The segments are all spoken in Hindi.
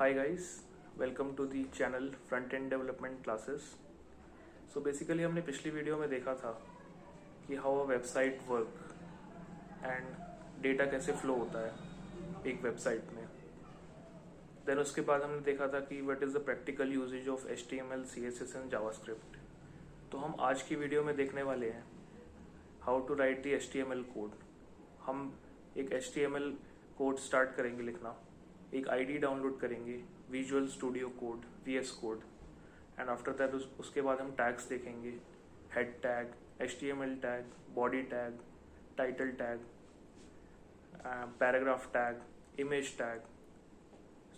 Hi guys, welcome to the channel Front End Development Classes. So basically हमने पिछली वीडियो में देखा था कि how a website work and data कैसे फ्लो होता है एक वेबसाइट में. देन उसके बाद हमने देखा था कि what is the practical usages of HTML, CSS and JavaScript. तो हम आज की वीडियो में देखने वाले हैं how to write the HTML code. हम एक HTML कोड स्टार्ट करेंगे लिखना, एक आईडी डाउनलोड करेंगे, visual studio code, VS code, and after that उसके बाद हम टैग्स देखेंगे, head tag, HTML tag, body tag, title tag, paragraph tag, image tag.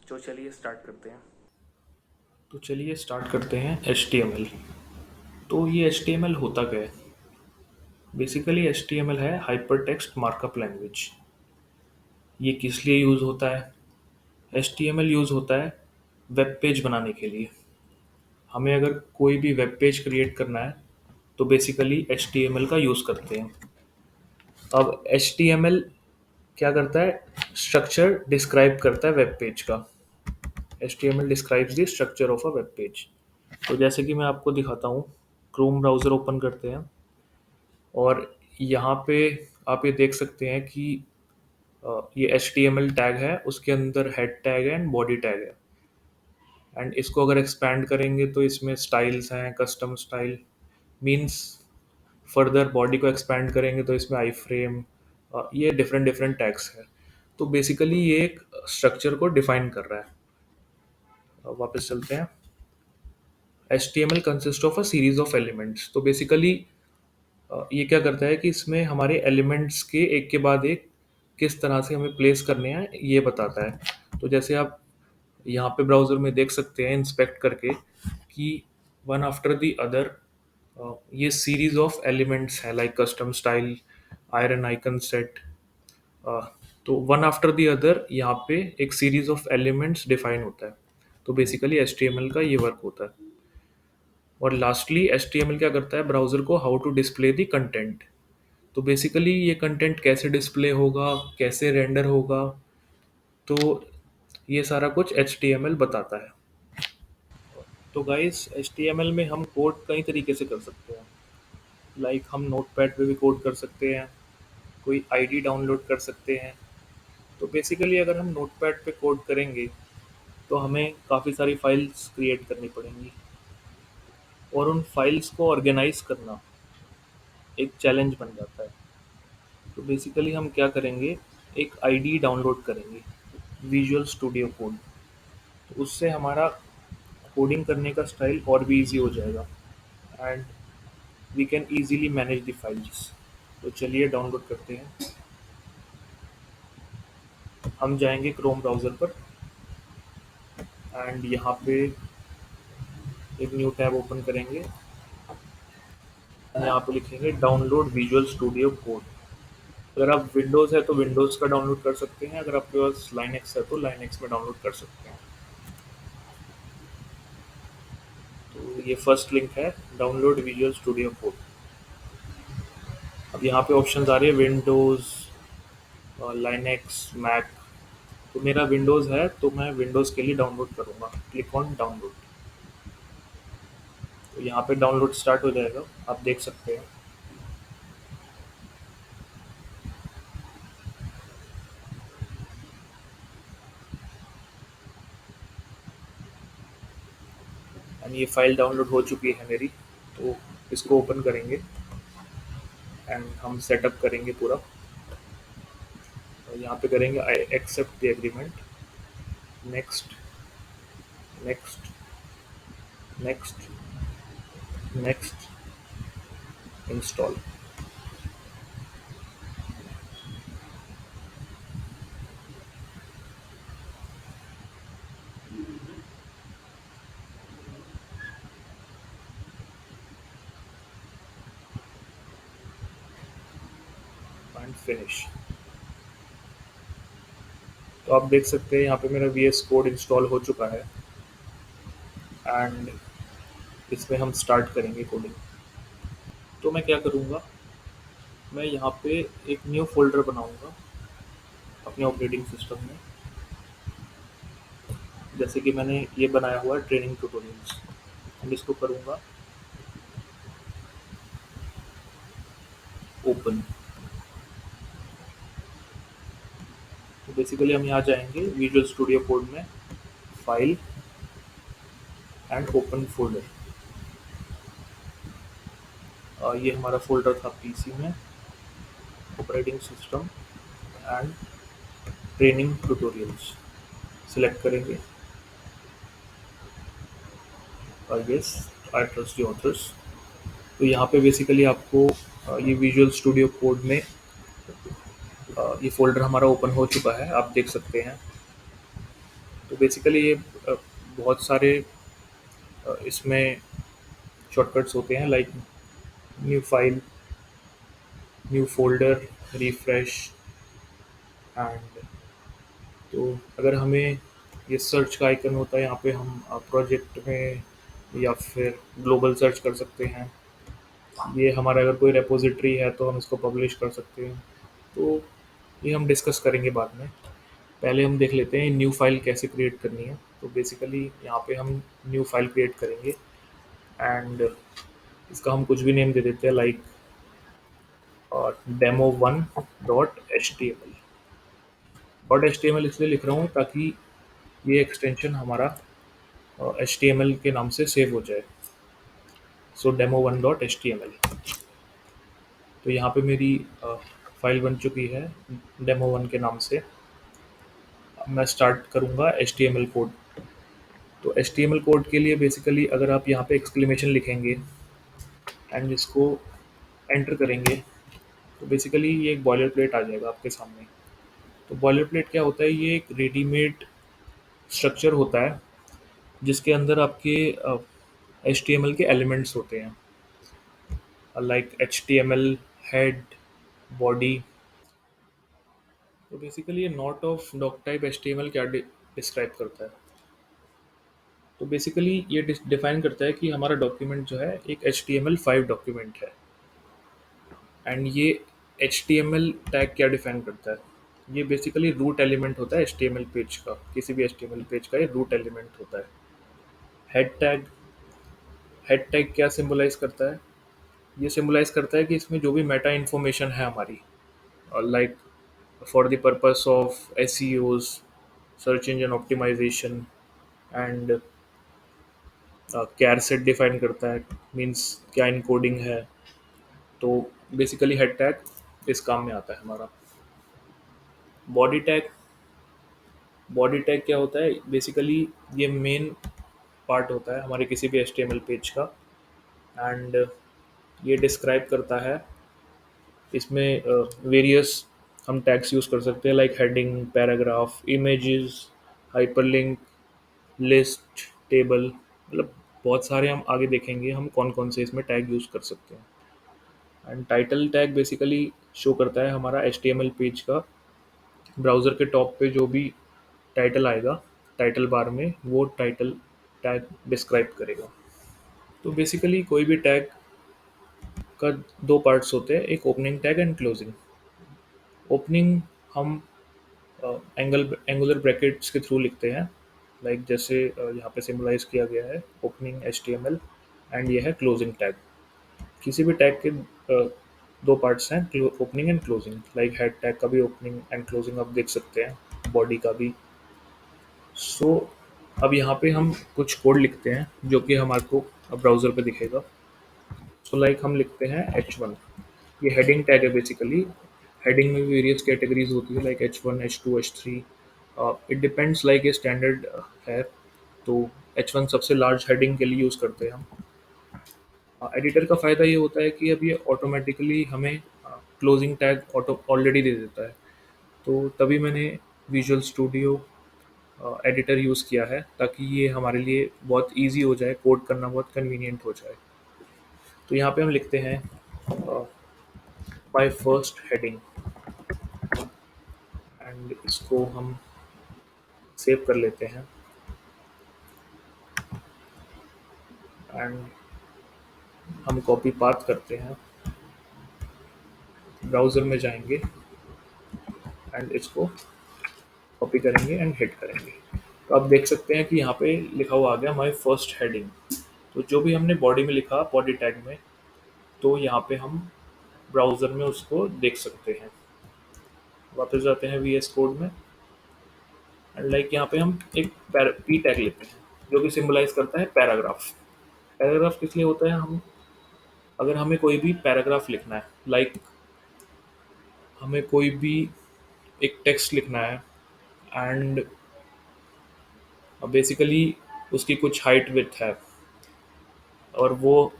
तो चलिए स्टार्ट करते हैं HTML. तो ये HTML होता क्या है? बेसिकली HTML है हाइपर टेक्स्ट मार्कअप लैंग्वेज. ये किस लिए यूज़ होता है? HTML यूज़ होता है वेब पेज बनाने के लिए. हमें अगर कोई भी वेब पेज क्रिएट करना है तो बेसिकली HTML का यूज़ करते हैं. अब HTML क्या करता है? स्ट्रक्चर डिस्क्राइब करता है वेब पेज का. HTML describes the structure of a web page. तो जैसे कि मैं आपको दिखाता हूँ, क्रोम ब्राउज़र ओपन करते हैं और यहाँ पे आप ये देख सकते हैं कि ये HTML टैग है, उसके अंदर हेड टैग है एंड बॉडी टैग है. एंड इसको अगर एक्सपैंड करेंगे तो इसमें स्टाइल्स हैं, custom style means. Further body को एक्सपैंड करेंगे तो इसमें आई फ्रेम, ये डिफरेंट डिफरेंट टैग्स हैं. तो बेसिकली ये एक स्ट्रक्चर को डिफाइन कर रहा है. अब वापस चलते हैं. HTML consist of a series of elements. तो बेसिकली ये क्या करता है कि इसमें हमारे एलिमेंट्स के एक के बाद एक किस तरह से हमें प्लेस करने हैं ये बताता है. तो जैसे आप यहाँ पे ब्राउज़र में देख सकते हैं इंस्पेक्ट करके कि वन आफ्टर द अदर ये सीरीज ऑफ एलिमेंट्स है, like custom style, iron icon set. तो वन आफ्टर द अदर यहाँ पे एक सीरीज ऑफ एलिमेंट्स डिफाइन होता है. तो बेसिकली HTML का ये वर्क होता है. और लास्टली HTML क्या करता है? ब्राउज़र को how to display the content. तो बेसिकली ये कंटेंट कैसे डिस्प्ले होगा, कैसे रेंडर होगा, तो ये सारा कुछ HTML बताता है. तो गाइस HTML में हम कोड कई तरीके से कर सकते हैं. लाइक हम नोटपैड पे भी कोड कर सकते हैं, कोई आईडी डाउनलोड कर सकते हैं. तो बेसिकली अगर हम नोटपैड पे कोड करेंगे तो हमें काफ़ी सारी फाइल्स क्रिएट करनी पड़ेंगी और उन फाइल्स को ऑर्गेनाइज करना एक चैलेंज बन जाता है. तो बेसिकली हम क्या करेंगे, एक आईडी डाउनलोड करेंगे, विजुअल स्टूडियो कोड. तो उससे हमारा कोडिंग करने का स्टाइल और भी इजी हो जाएगा and we can easily manage the files. तो चलिए डाउनलोड करते हैं. हम जाएंगे क्रोम ब्राउज़र पर एंड यहाँ पे एक न्यू टैब ओपन करेंगे. यहाँ पे लिखेंगे डाउनलोड विजुअल स्टूडियो कोड. अगर आप विंडोज़ है तो विंडोज़ का डाउनलोड कर सकते हैं, अगर आपके पास लाइनक्स है तो लाइनक्स में डाउनलोड कर सकते हैं. तो ये फर्स्ट लिंक है, डाउनलोड विजुअल स्टूडियो कोड. अब यहाँ पे ऑप्शंस आ रही है विंडोज़, लाइनक्स, मैक. तो मेरा विंडोज़ है तो मैं विंडोज़ के लिए डाउनलोड करूँगा. Click on download. तो यहाँ पे डाउनलोड स्टार्ट हो जाएगा, आप देख सकते हैं. एंड ये फाइल डाउनलोड हो चुकी है मेरी. तो इसको ओपन करेंगे एंड हम सेटअप करेंगे पूरा. और यहाँ पे करेंगे I accept the agreement, next, next, next, next, install. And finish. तो आप देख सकते हैं यहाँ पे मेरा VS कोड इंस्टॉल हो चुका है एंड इसमें हम स्टार्ट करेंगे कोडिंग. तो मैं क्या करूँगा, मैं यहाँ पे एक न्यू फोल्डर बनाऊँगा अपने ऑपरेटिंग सिस्टम में. जैसे कि मैंने ये बनाया हुआ है ट्रेनिंग ट्यूटोरियल्स, एंड इसको करूँगा ओपन। तो बेसिकली हम यहाँ जाएंगे विजुअल स्टूडियो कोड में, फाइल एंड ओपन फोल्डर। ये हमारा फोल्डर था पीसी में, operating system and training tutorials. Select करेंगे और yes, I trust the author's. तो यहाँ पे बेसिकली आपको ये विजुअल स्टूडियो कोड में ये फ़ोल्डर हमारा ओपन हो चुका है, आप देख सकते हैं। तो बेसिकली ये बहुत सारे इसमें शॉर्टकट्स होते हैं, like new file, new folder, refresh and. तो अगर हमें ये सर्च का आइकन होता है यहाँ पे, हम प्रोजेक्ट में या फिर ग्लोबल सर्च कर सकते हैं। ये हमारा अगर कोई रेपोजिटरी है तो हम इसको पब्लिश कर सकते हैं। तो ये हम डिस्कस करेंगे बाद में। पहले हम देख लेते हैं न्यू फाइल कैसे क्रिएट करनी है। तो बेसिकली यहाँ पे हम न्यू फाइल क्रिएट करेंगे एंड इसका हम कुछ भी नेम दे देते हैं, लाइक demo1.html। .html इसलिए लिख रहा हूँ ताकि ये एक्सटेंशन हमारा HTML के नाम से सेव हो जाए। सो demo1.html। तो यहाँ पे मेरी फाइल बन चुकी है demo1 के नाम से। अब मैं स्टार्ट करूँगा HTML कोड। तो HTML कोड के लिए बेसिकली अगर आप यहाँ पे एक्सक्लेमेशन लिखेंगे एंड इसको एंटर करेंगे, तो बेसिकली ये एक बॉयलर प्लेट आ जाएगा आपके सामने। तो बॉयलर प्लेट क्या होता है? ये एक रेडीमेड स्ट्रक्चर होता है जिसके अंदर आपके HTML के एलिमेंट्स होते हैं, लाइक HTML हेड, बॉडी। तो बेसिकली ये not of doctype HTML क्या डिस्क्राइब करता है? तो बेसिकली ये डिफाइन करता है कि हमारा डॉक्यूमेंट जो है एक HTML5 डॉक्यूमेंट है। एंड ये HTML टैग क्या डिफाइन करता है? ये बेसिकली रूट एलिमेंट होता है HTML पेज का, किसी भी HTML पेज का ये रूट एलिमेंट होता है। हेड टैग, हेड टैग क्या सिंबलाइज करता है? ये सिंबलाइज करता है कि इसमें जो भी मेटा इन्फॉर्मेशन है हमारी, like for the purpose of SEOs, search engine optimisation and charset define करता है, मीन्स क्या इनकोडिंग है। तो बेसिकली हेड टैग इस काम में आता है हमारा। बॉडी टैग, बॉडी टैग क्या होता है? बेसिकली ये मेन पार्ट होता है हमारे किसी भी HTML पेज का एंड ये डिस्क्राइब करता है, इसमें वेरियस हम टैग्स यूज़ कर सकते हैं, like heading, paragraph, images, hyperlink, list, table, मतलब बहुत सारे हम आगे देखेंगे हम कौन कौन से इसमें टैग यूज़ कर सकते हैं। And title tag basically show करता है हमारा HTML पेज का ब्राउज़र के टॉप पे जो भी टाइटल आएगा टाइटल बार में, वो टाइटल टैग डिस्क्राइब करेगा। तो बेसिकली कोई भी टैग का दो पार्ट्स होते हैं, एक opening tag and closing. Opening हम एंगुलर ब्रैकेट्स के थ्रू लिखते हैं, लाइक जैसे यहाँ पे सिम्बलाइज किया गया है ओपनिंग HTML एंड ये है क्लोजिंग टैग। किसी भी टैग के दो पार्ट्स हैं, opening and closing, like head tag का भी ओपनिंग एंड क्लोजिंग आप देख सकते हैं, बॉडी का भी। सो अब यहाँ पे हम कुछ कोड लिखते हैं जो कि हमारे को ब्राउज़र पे दिखेगा। सो लाइक हम लिखते हैं H1। ये हेडिंग टैग है बेसिकली। हेडिंग में भी वेरियस कैटेगरीज होती है, like H1, H2, H3। It depends, like ये स्टैंडर्ड है। तो H1 सबसे लार्ज हेडिंग के लिए यूज़ करते हैं हम। एडिटर का फ़ायदा ये होता है कि अब ये ऑटोमेटिकली हमें क्लोजिंग टैग ऑटो ऑलरेडी दे देता है। तो तभी मैंने विजुअल स्टूडियो एडिटर यूज़ किया है, ताकि ये हमारे लिए बहुत इजी हो जाए, कोड करना बहुत कन्वीनियंट हो जाए। तो यहाँ पे हम लिखते हैं बाय फर्स्ट हेडिंग एंड इसको हम सेव कर लेते हैं एंड हम कॉपी पाथ करते हैं, ब्राउज़र में जाएंगे एंड इसको कॉपी करेंगे एंड हिट करेंगे। तो आप देख सकते हैं कि यहाँ पे लिखा हुआ आ गया माई फर्स्ट हेडिंग। तो जो भी हमने बॉडी में लिखा बॉडी टैग में, तो यहाँ पे हम ब्राउज़र में उसको देख सकते हैं। वापस जाते हैं वी एस कोड में, एंड लाइक यहाँ पे हम एक पी टैग लेते हैं जो कि सिंबलाइज करता है पैराग्राफ। पैराग्राफ किस लिए होता है? हम अगर हमें कोई भी पैराग्राफ लिखना है, लाइक हमें कोई भी एक टेक्स्ट लिखना है, एंड बेसिकली उसकी कुछ हाइट विड्थ है, और वो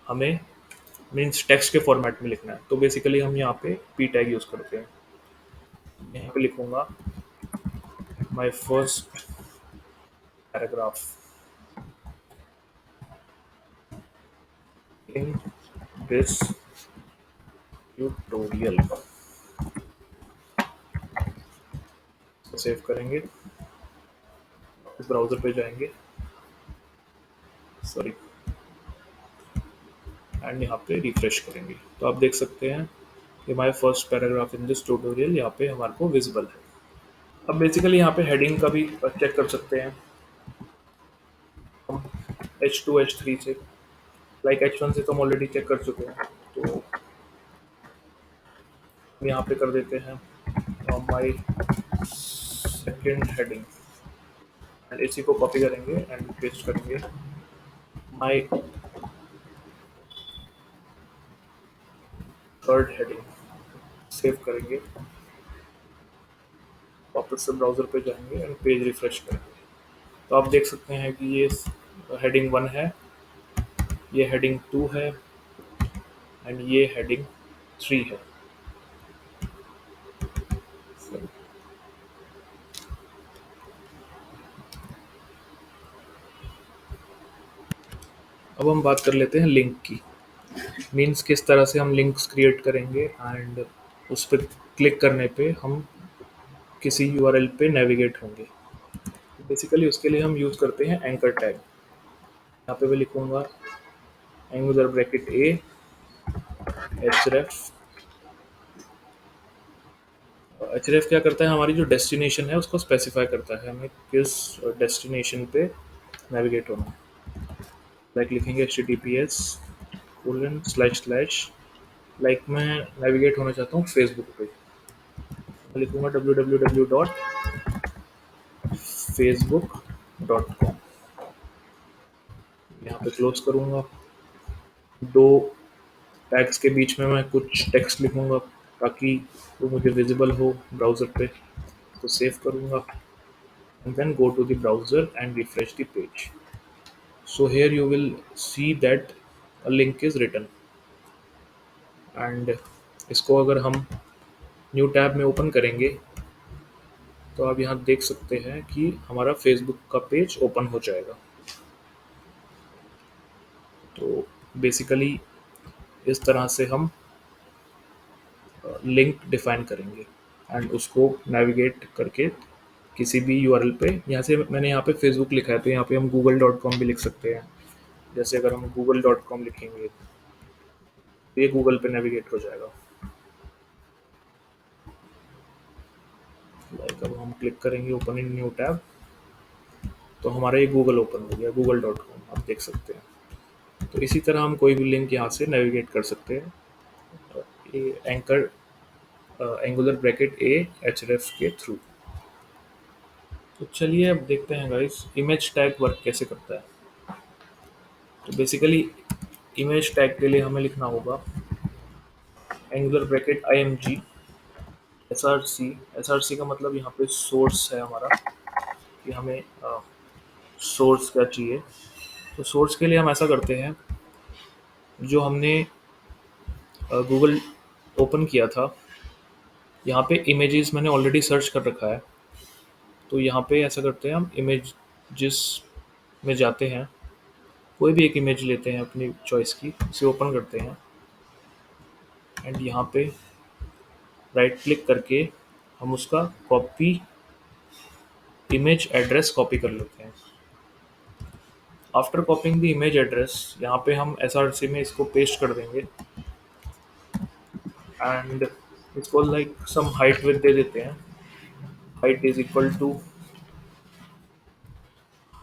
हमें मीन्स टेक्स्ट के फॉर्मेट में लिखना है, तो बेसिकली हम यहाँ पे पी टैग यूज़ करते हैं। यहाँ पे लिखूंगा my first paragraph in this tutorial. Save करेंगे, ब्राउज़र पे जाएंगे, सॉरी, एंड यहाँ पे रिफ्रेश करेंगे, तो आप देख सकते हैं कि my first paragraph in this tutorial यहाँ पे हमारे को विजिबल है। अब बेसिकली यहाँ पे हेडिंग का भी चेक कर सकते हैं हम H2 H3 से, लाइक H1 से तो हम ऑलरेडी चेक कर चुके हैं, तो हम यहाँ पे कर देते हैं माई सेकेंड हेडिंग, एंड इसी को कॉपी करेंगे एंड पेस्ट करेंगे माई थर्ड हेडिंग, सेव करेंगे, वापस से ब्राउज़र पे जाएंगे एंड पेज रिफ्रेश करेंगे। तो आप देख सकते हैं कि ये हेडिंग 1 है, ये हेडिंग 2 है, एंड ये हेडिंग 3 है। अब हम बात कर लेते हैं लिंक की, मीन्स किस तरह से हम लिंक्स क्रिएट करेंगे, एंड उस पर क्लिक करने पे हम किसी यूआरएल पे नेविगेट होंगे। बेसिकली उसके लिए हम यूज़ करते हैं एंकर टैग। यहाँ पे मैं लिखूँगा एंगुलर ब्रैकेट ए href। href क्या करता है? हमारी जो डेस्टिनेशन है उसको स्पेसिफाई करता है, हमें किस डेस्टिनेशन पे नेविगेट होना है। लाइक लिखेंगे https colon slash slash, like मैं नेविगेट होना चाहता हूँ फेसबुक पे, मैं लिखूँगा www.facebook.com। यहाँ पे क्लोज करूँगा, दो टैग्स के बीच में मैं कुछ टेक्स्ट लिखूँगा ताकि वो मुझे विजिबल हो ब्राउज़र पे, तो सेव करूँगा and then go to the browser and refresh the page. So here you will see that a link is written, and इसको अगर हम न्यू टैब में ओपन करेंगे तो आप यहाँ देख सकते हैं कि हमारा फेसबुक का पेज ओपन हो जाएगा। तो बेसिकली इस तरह से हम लिंक डिफाइन करेंगे एंड उसको नेविगेट करके किसी भी यूआरएल पे, यहाँ से मैंने यहाँ पे फेसबुक लिखा है तो यहाँ पे हम google.com भी लिख सकते हैं। जैसे अगर हम google.com लिखेंगे तो ये गूगल पे नेविगेट हो जाएगा। लाइक अब हम क्लिक करेंगे ओपन इन न्यू टैब, तो हमारा ये गूगल ओपन हो गया, google.com आप देख सकते हैं। तो इसी तरह हम कोई भी लिंक यहाँ से नेविगेट कर सकते हैं ये एंकर एंगुलर ब्रैकेट ए href के थ्रू। तो चलिए अब देखते हैं गाइस इमेज टैग वर्क कैसे करता है। तो बेसिकली इमेज टैग के लिए हमें लिखना होगा एंगुलर ब्रैकेट img src का मतलब यहाँ पे सोर्स है हमारा, कि हमें सोर्स क्या चाहिए। तो सोर्स के लिए हम ऐसा करते हैं, जो हमने गूगल ओपन किया था यहाँ पे इमेजेस मैंने ऑलरेडी सर्च कर रखा है, तो यहाँ पे ऐसा करते हैं हम इमेजेस में जाते हैं, कोई भी एक इमेज लेते हैं अपनी चॉइस की, उसे ओपन करते हैं एंड यहाँ पे राइट क्लिक करके हम उसका कॉपी इमेज एड्रेस कॉपी कर लेते हैं। After copying the image address यहाँ पे हम src में इसको पेस्ट कर देंगे एंड इसको लाइक सम हाइट विड्थ दे देते हैं, height is equal to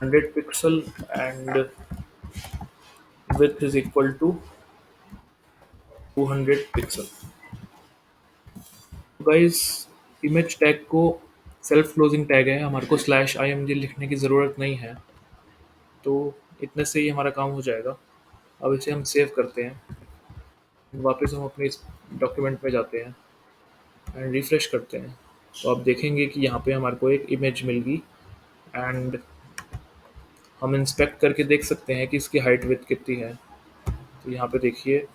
100 pixel and width is equal to 200 pixel. Guys, image tag को सेल्फ क्लोजिंग टैग है, हमारे को स्लैश img लिखने की ज़रूरत नहीं है, तो इतने से ही हमारा काम हो जाएगा। अब इसे हम सेव करते हैं, वापस हम अपने इस डॉक्यूमेंट में जाते हैं एंड रिफ्रेश करते हैं, तो आप देखेंगे कि यहाँ पे हमारे को एक इमेज मिल गई। एंड हम इंस्पेक्ट करके देख सकते हैं कि इसकी हाइट विड्थ कितनी है। तो यहाँ पे देखिए,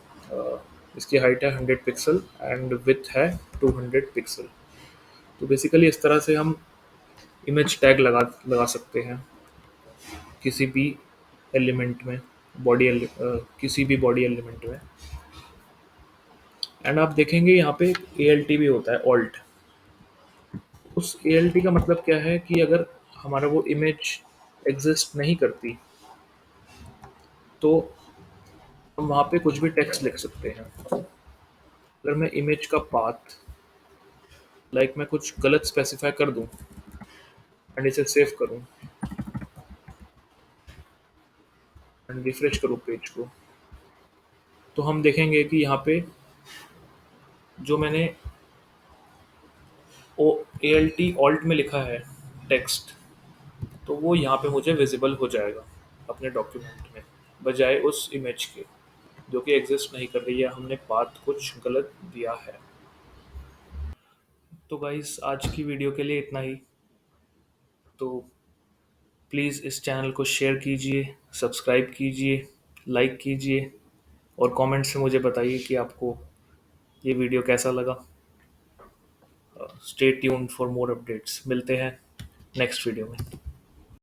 इसकी हाइट है 100 पिक्सल एंड विड्थ है 200 पिक्सल। तो बेसिकली इस तरह से हम इमेज टैग लगा लगा सकते हैं किसी भी एलिमेंट में, किसी भी बॉडी एलिमेंट में। एंड आप देखेंगे यहाँ पे ए एल टी भी होता है, ऑल्ट। उस ए एल टी का मतलब क्या है कि अगर हमारा वो इमेज एग्जिस्ट नहीं करती तो हम वहाँ पे कुछ भी टेक्स्ट लिख सकते हैं। अगर मैं इमेज का पाथ मैं कुछ गलत स्पेसिफाई कर दूं एंड इसे सेव करूं एंड रिफ्रेश करूं पेज को, तो हम देखेंगे कि यहाँ पे जो मैंने ओ ए एल टी ऑल्ट में लिखा है टेक्स्ट, तो वो यहाँ पे मुझे विजिबल हो जाएगा अपने डॉक्यूमेंट में, बजाय उस इमेज के जो कि एग्जिस्ट नहीं कर रही है, हमने पाथ कुछ गलत दिया है। तो गाइस, आज की वीडियो के लिए इतना ही। तो प्लीज़ इस चैनल को शेयर कीजिए, सब्सक्राइब कीजिए, लाइक कीजिए और कमेंट से मुझे बताइए कि आपको ये वीडियो कैसा लगा। Stay tuned for more updates. मिलते हैं नेक्स्ट वीडियो में।